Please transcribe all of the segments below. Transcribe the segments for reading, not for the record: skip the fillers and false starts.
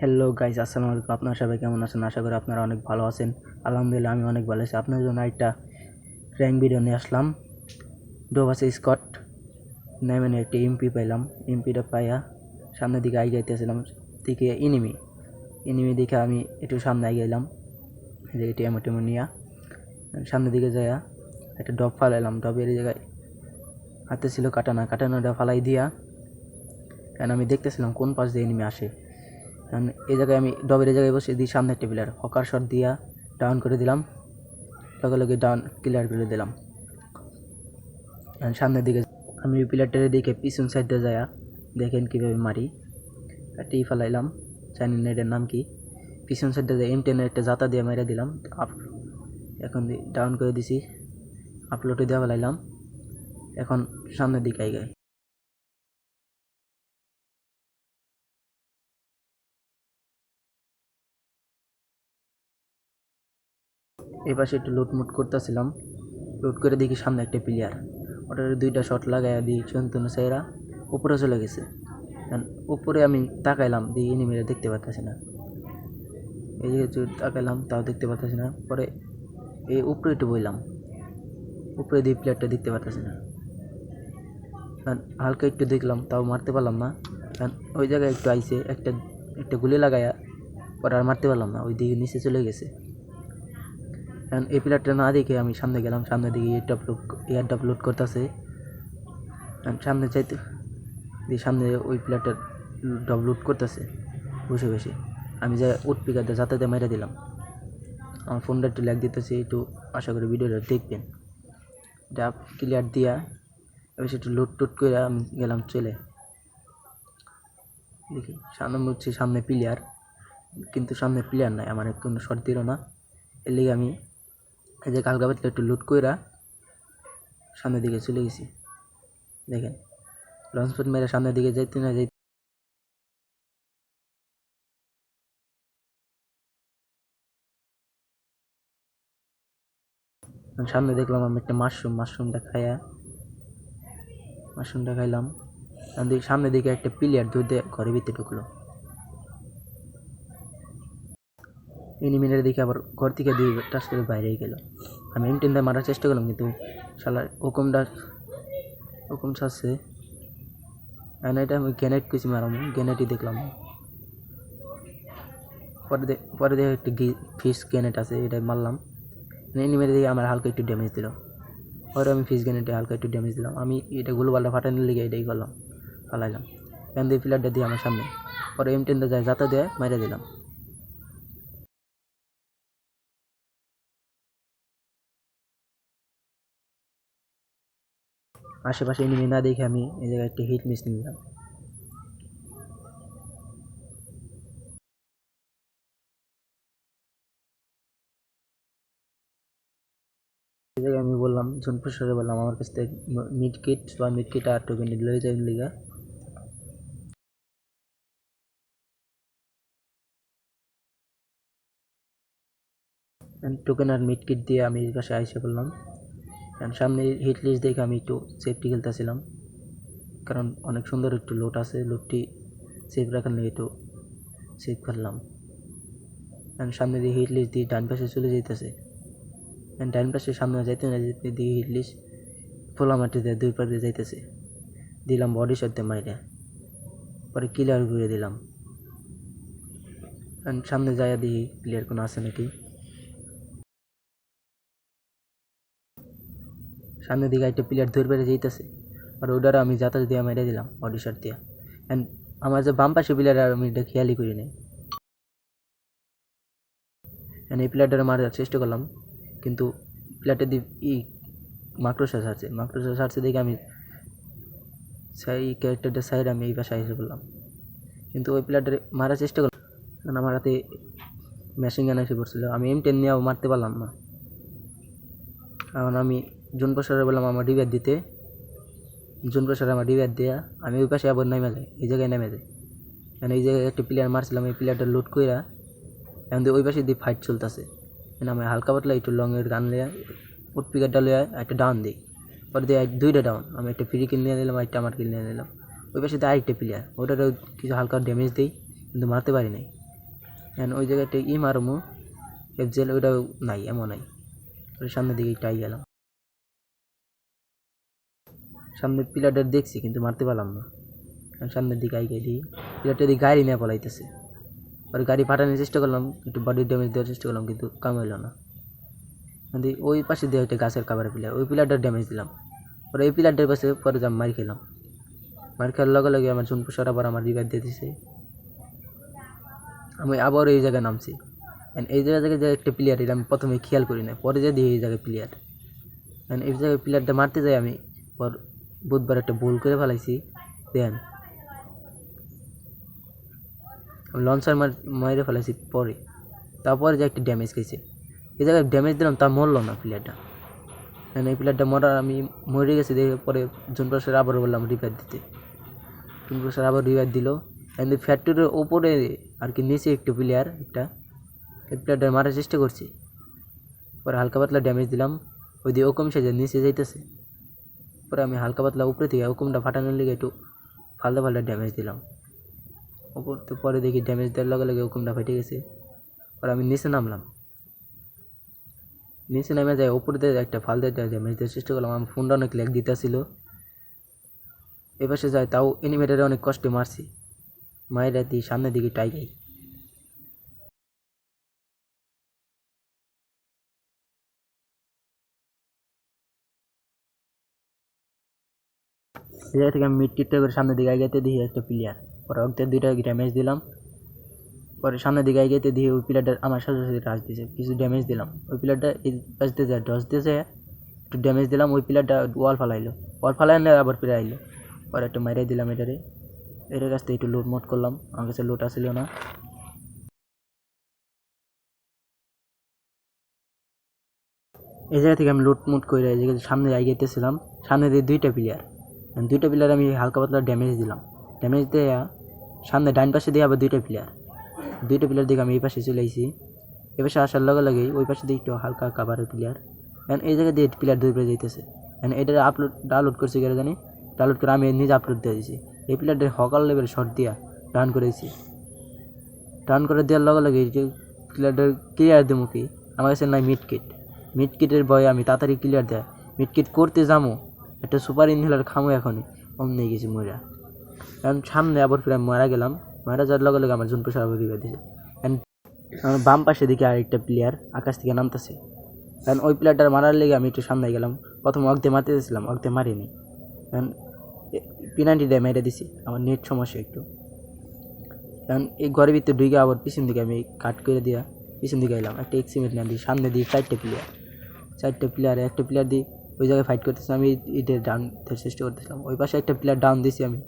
Hello guys, আসসালামু আলাইকুম। আপনারা সবাই কেমন আছেন? আশা করি আপনারা অনেক ভালো আছেন। আলহামদুলিল্লাহ আমি অনেক ভালো আছি। আপনার জন্য একটা র্যাঙ্ক ভিডিও নিয়ে আসলাম। ডোভাসে স্কট নামে একটি এমপি পাইলাম। এমপিটা পাইয়া সামনের দিকে আগে যাইতেছিলাম, দিকে এনিমি দেখে আমি একটু সামনে আগে গেলাম, যে এটি টেমো নিয়ে সামনের দিকে যাইয়া একটা ডব ফালাইলাম। ডবের জায়গায় হাতে ছিল কাটানোটা ফালাই দিয়া, কারণ আমি দেখতেছিলাম কোন পাশ দিয়ে এনিমি আসে। কারণ এই জায়গায় আমি ডবের জায়গায় বসে দিই, সামনে একটা প্লেয়ার হকার শট দিয়া ডাউন করে দিলাম, লগে লগে ডাউন ক্লিয়ার করে দিলাম। সামনের দিকে আমি ওই প্লেয়ারটারে দেখে পিছন সাইডে যায়া দেখেন কীভাবে মারি, টি ফেলাইলাম, জানি না এটার নাম কি। পিছন সাইডে যায় M10 একটা জাতা দিয়ে মেরে দিলাম, এখন ডাউন করে দিছি, আপলোডে দেওয়া ফেলাইলাম। এখন সামনের দিকে আই গাই। এই পাশে একটু লুটমুট করতেছিলাম, লুট করে দেখি সামনে একটা প্লেয়ার, ওটার দুইটা শট লাগাইয়া দিই চন্তন সাইরা উপরে চলে গেছে। উপরে আমি তাকাইলাম, দিয়ে এনিমিরা দেখতে পাচ্ছি না, এই যে তাকাইলাম তাও দেখতে পাচ্ছি না। পরে এই উপরে একটু বইলাম, উপরে দিয়ে প্লেয়ারটা দেখতে পাচ্ছি না, হালকা একটু দেখলাম তাও মারতে পারলাম না। কারণ ওই জায়গায় একটু আইসে একটা গুলি লাগাইয়া পরে আর মারতে পারলাম না, ওই দিকে নিচে চলে গেছে। কারণ এই প্লেয়ারটা না দেখে আমি সামনে গেলাম, সামনের দিকে এয়ারড্রপ লোড করতেছে। সামনে চাইতে দিয়ে সামনে ওই প্লেয়ারটা ডব লুট করতেছে বসে বসে। আমি যা উঠপিকাতে যাতায়াতে মেরে দিলাম। আমার ফোনটা একটু ল্যাগ দিতেছে, একটু আশা করি ভিডিওটা দেখবেন। ডাব ক্লিয়ার দিয়া এবার একটু লুট টুট করে আমি গেলাম চলে। দেখি সামনে হচ্ছে সামনে প্লেয়ার, কিন্তু সামনে প্লেয়ার নাই, আমার কোনো শট দিল না। এর লিগে আমি এই যে কালকা পাতলে একটু লুট কইরা সামনের দিকে চলে গেছি। দেখেন লঞ্চ প্যাড মেরে সামনের দিকে যাইতে না যাইতে সামনে দেখলাম আমি একটা মাশরুমটা খাইলাম। সামনে দিকে একটা প্লেয়ার দুধে ঘরের ভিতরে ঢুকলো, এনিমিনের দিকে আবার ঘর থেকে দিয়ে টাচ করে বাইরেই গেল। আমি M10 দিয়ে মারার চেষ্টা করলাম, কিন্তু শালার হুকুম ছাড়ছে। এটা আমি গ্যানেট কিছু মারাম, গ্যানেটই দেখলাম। পরে দেখে একটা ফিস গ্যানেট আছে, এটা মারলাম। এনিমির দিকে আমার হালকা একটু ড্যামেজ দিল, পরে আমি ফিস গ্যানেটে হালকা একটু ড্যামেজ দিলাম। আমি এটা গুলোবালটা ফাটানোর লিগে এটাই করলাম, ফালাইলাম। এখান দিয়ে প্লেয়ারটা দিয়ে আমার সামনে, পরে M10 যায় যাতা দিয়ে মেরে দিলাম। আশেপাশে এনিমি না দেখে আমি এই জায়গায় একটা হিট মিস নিলাম। এই জায়গায় আমি বললাম জোনপুরে বললাম আমার কাছ থেকে মিড কিট আর টোকেন লয়ে যায় লিগা। টোকেন আর মিড কিট দিয়ে আমি এই পাশে আইসে বললাম। সামনে হিট লিস্ট দেখে আমি একটু সেফটি খেলতেছিলাম, কারণ অনেক সুন্দর একটু লোট আছে, লোটটি সেফ রাখার নিয়ে একটু সেফ খেললাম। সামনে দিয়ে হিট লিস্ট দিয়ে ডান পাশে চলে যেতেছে, ডান পাশে সামনে যাইতে না যেতে দিয়ে হিট লিস্ট ফোলা মাটিতে দুই পার দিয়ে যাইতেছে, দিলাম বডি শট দিয়ে মাইরে, পরে ক্লিয়ার ঘুরে দিলাম। সামনে যাইয়া দিই প্লেয়ার কোনো আছে নাকি। সামনের দিকে একটা প্লেয়ার ধরে বেড়ে যেতেছে, আর ওটারও আমি যাতায়াত দিয়ে মেরে দিলাম বডি শট দিয়ে। অ্যান্ড আমার যে বাম পাশে প্লেয়ার আর আমি এটা খেয়ালই করি নাই। এই প্লেয়ারটা মারার চেষ্টা করলাম, কিন্তু প্লেয়ারটা দিয়ে মাকড়সা ছাড়ছে দেখে আমি সেই ক্যারেক্টারটা সাইড আমি এই পাশে এসে বললাম, কিন্তু ওই প্লেয়ারটা মারার চেষ্টা করলাম, কারণ আমার হাতে মেশিন গান এসে পড়ছিল। আমি M10 নিয়েও মারতে পারলাম না, কারণ আমি জোনপ্রসারে বললাম আমার ডিভার দিতে, জোনপ্রসারে আমার ডিভার দেওয়া আমি ওই পাশে আবার নেমে যাই, এই জায়গায় নেমে যাই। কারণ এই জায়গায় একটা প্লেয়ার মারছিলাম, এই প্লেয়ারটা লুট কইরা এখন ওই পাশে দিয়ে ফাইট চলতেছে। আমি হালকা পাতলা একটু লংয়ের গান লিয়া উট পিকারটা লিয়া একটা ডাউন দিই, পরে দিয়ে দুইটা ডাউন, আমি একটা ফ্রি কিল নিয়ে নিলাম, একটা আমার কিল নিয়ে নিলাম। ওই পাশে দিয়ে আরেকটা প্লেয়ার, ওটারও কিছু হালকা ড্যামেজ দিই, কিন্তু মারতে পারি নাই। ওই জায়গাটা মারমু এফজেল ওইটাও নাই, এমন নাই। সামনের দিকে টাই গেলাম, সামনের পিলারটা দেখছি কিন্তু মারতে পারলাম না। সামনের দিকে আই গেলি পিলারটা দিকে গাড়ি নিয়ে পলাইতেছে, আর গাড়ি ফাটানোর চেষ্টা করলাম, একটু বডি ড্যামেজ দেওয়ার চেষ্টা করলাম কিন্তু কাম হইল না। ওই পাশে দিয়ে একটা গাছের কাভারের পিলার, ওই পিলারটার ড্যামেজ দিলাম। পরে এই পিলারটার পাশে পরে আমি মার খেলাম, মার খেলার লগে লগে আমার জুনপুষার আবার আমার রিভার দিয়ে দিছে। আমি আবার এই জায়গায় নামছি, এই জায়গায় যে একটা প্লেয়ার, এটা আমি প্রথমে খেয়াল করি না, পরে যে দিয়ে এই জায়গায় প্লেয়ার, এই জায়গায় প্লেয়ারটা মারতে যাই আমি, পর বুধবার একটা ভুল করে ফেলাইছি। দেন লঞ্চার মারে ফেলাইছি পরে, তারপরে যে একটা ড্যামেজ খেয়েছে, এই জায়গায় ড্যামেজ দিলাম, তা মরলো না প্লেয়ারটা। এই প্লেয়ারটা মরার আমি মরে গেছি দেখে পরে জুনপ্রসার আবার বললাম রিভার দিতে, জুনপ্রসার আবার রিভার দিল। ফ্যাক্টরির ওপরে আর কি নিচে একটু প্লেয়ার, এই প্লেয়ারটা মারার চেষ্টা করছি, পরে হালকা পাতলা ড্যামেজ দিলাম। ওই দিয়ে ওকম সেজে নিচে যাইতেছে, পরে আমি হালকা পাতলা উপরে থেকে ওকমটা ফাটানোর লেগে একটু ফালতা ফালতা ড্যামেজ দিলাম ওপর। তো পরে দেখি ড্যামেজ দেওয়ার লগে লগে ওকমটা ফেটে গেছে। পরে আমি নিচে নামলাম, নিচে নেমে যায় ওপর দিয়ে একটা ফালতা ড্যামেজ দেওয়ার চেষ্টা করলাম। আমার ফোনটা অনেক ল্যাগ দিতেছিল, এপাশে যায় তাও এনিমেটারে অনেক কষ্টে মারছি, মায়ের রাতি সামনের দিকে টাই গাই। এই জায়গা থেকে আমি মিড কিটটা করে সামনের দিকে আগাইতে দিই একটা প্লেয়ার, পরে ওকে দুইটা ড্যামেজ দিলাম। পরে সামনের দিকে আগাইতে দিয়ে ওই প্লেয়ারটা আমার সাথে সাথে টাচ দিয়েছে, কিছু ড্যামেজ দিলাম। ওই প্লেয়ারটা এই পাশ দিয়ে যায়, ডস দিয়েছে, একটু ড্যামেজ দিলাম। ওই প্লেয়ারটা ওয়াল ফালাইলো, ওয়াল ফালাইলে আবার ফিরে আইলো, পরে একটু মাইরাই দিলাম এটার কাছ থেকে একটু লোড মোড করলাম, আমার কাছে লোড আসছিল না। এই জায়গা থেকে আমি লোড মোড করে এই জায়গায় সামনে আগাইতেছিলাম, সামনে দিয়ে দুইটা প্লেয়ার আমি হালকা পাতলা ড্যামেজ দিলাম। ড্যামেজ দেওয়া সামনে ডাইন পাশে দিয়ে আবার দুইটা প্লেয়ার দিকে আমি এই পাশে চলে আইছি। এ পাশে আসার লগে লগেই ওই পাশে দিয়ে একটু হালকা কাভারের প্লেয়ার, এই জায়গায় দিয়ে প্লেয়ার দৌড়ে যাইতেছে। এটা ডাউনলোড করছি কেন জানি, ডাউনলোড করে আমি নিজে আপলোড দিয়ে দিয়েছি। এই প্লেয়ারটা হকার লেভেল শট দিয়া রান করেছি, রান করে দেওয়ার লগে লগে যে প্লেয়ারটার ক্লিয়ার দেবো কি, আমার কাছে নাই মিড কিটের ভয়ে আমি তাড়াতাড়ি ক্লিয়ার দেয় মিড কিট করতে যাবো, একটা সুপার ইনহেলার খামো এখনই, অমনি গেছি মরা। কারণ সামনে আবার ফিরে মারা গেলাম, মারা যাওয়ার লগে লগে আমার জুনপ্রসার আবার রিভার দিয়েছে। আমার বাম পাশে দিকে আরেকটা প্লেয়ার আকাশ থেকে নামতেছে, কারণ ওই প্লেয়ারটার মারার লেগে আমি একটু সামনে গেলাম। প্রথম অগ্দে মারতে দিয়েছিলাম, অগ্দে মারিনি, কারণ পেনাল্টি দেয় মেরে দিছি, আমার নেট সমস্যা একটু। কারণ এই ঘরের ভিতরে ঢুকে আবার পিছন দিকে আমি কাট করে দিয়া পিছন দিকে এলাম, একটা এক্সিমেট না দিই, সামনে দিই চারটে প্লেয়ার একটা প্লেয়ার দিই ওই জায়গায় ফাইট করতেছিলাম। আমি এটা ডাউন দেওয়ার চেষ্টা করতেছিলাম, ওই পাশে একটা প্লেয়ার ডাউন দিয়েছি আমি,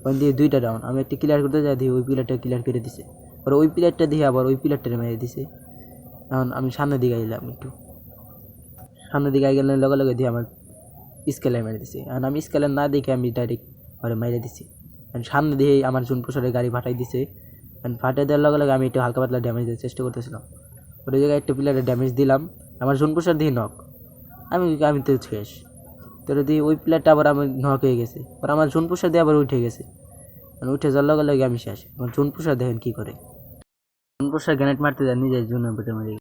ওই দিয়ে দুইটা ডাউন। আমি একটা ক্লিয়ার করতে যাই দিয়ে ওই প্লেয়ারটা ক্লিয়ার করে দিছে, আর ওই প্লেয়ারটা দিয়ে আবার ওই প্লেয়ারটা মেরে দিছে। এখন আমি সামনের দিকে এলাম, একটু সামনের দিকে গেলে লগে লগে দিয়ে আমার স্কেলার মেরে দিছে। এখন আমি স্কেলার না দেখে আমি ডাইরেক্ট ঘরে মেরে দিছি, সামনে দিয়ে আমার জুনপ্রসারের গাড়ি ফাটাই দিছে। ফাটাই দেওয়ার লগে লগে আমি একটু হালকা পাতলা ড্যামেজ দেওয়ার চেষ্টা করতেছিলাম, ওই জায়গায় একটা প্লেয়ারের ড্যামেজ দিলাম, আমার জুনপ্রসার দিয়ে নক, আমি তো শেষ। তোর দিয়ে ওই প্লেয়ারটা আবার আমার নক হয়ে গেছে, আর আমার জুনপ্রসার দিয়ে আবার উঠে গেছে, উঠে যাওয়ার লগে লগে আমি শেষ। আমার জুনপ্রসার দেখেন কী করে, জুনপ্রসার গ্রেনেড মারতে যায় নিজের জুনের পেটে মেরে